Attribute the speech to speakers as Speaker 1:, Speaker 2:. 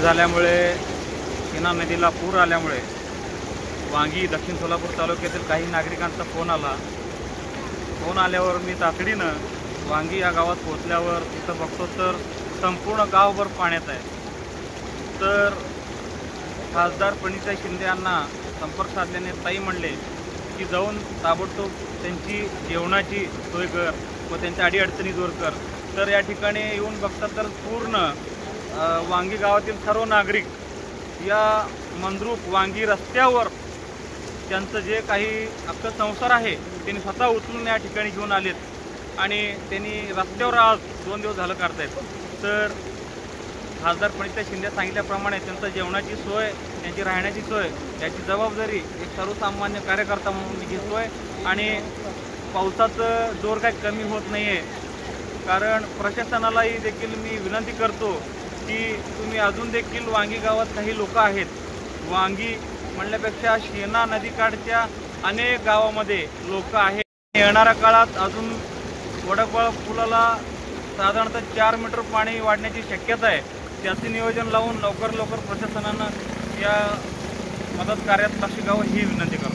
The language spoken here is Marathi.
Speaker 1: झाल्यामुळे शेना नदीला पूर आल्यामुळे वांगी दक्षिण सोलापूर तालुक्यातील काही नागरिकांचा फोन आल्यावर मी तातडीनं वांगी या गावात पोहोचल्यावर तिथं बघतो तर संपूर्ण गावभर पाण्यात आहे। तर खासदार प्रणिता शिंदे यांना संपर्क साधल्याने ताई म्हणले की जाऊन ताबडतोब त्यांची जेवणाची सोय कर व त्यांच्या अडीअडचणी दूर कर। तर या ठिकाणी येऊन बघतात तर पूर्ण वांगी गावातील सर्व नागरिक या मंद्रुप वांगी रस्त्यावर त्यांचं जे काही अख्खं संसार आहे त्यांनी स्वतः उचलून या ठिकाणी घेऊन आलेत आणि त्यांनी रस्त्यावर आज 2 दिवस झालं काढतायत। तर खासदार प्रणिता शिंदे सांगितल्याप्रमाणे त्यांचं जेवणाची सोय, त्यांची राहण्याची सोय याची जबाबदारी एक सर्वसामान्य कार्यकर्ता म्हणून मी घेतोय आणि पावसाचं जोर काही कमी होत नाही आहे। कारण प्रशासनालाही देखील मी विनंती करतो की तुम्ही अजून देखील वांगी गावात काही लोक आहेत, वांगी म्हणल्यापेक्षा शेना नदीकाठच्या अनेक गावामध्ये लोक आहेत। येणाऱ्या काळात अजून वडकबाळ पुलाला साधारणतः 4 मीटर पाणी वाढण्याची शक्यता आहे। त्याचे नियोजन लावून लवकर प्रशासनानं या मदत कार्यात लक्ष द्यावं ही विनंती करतो।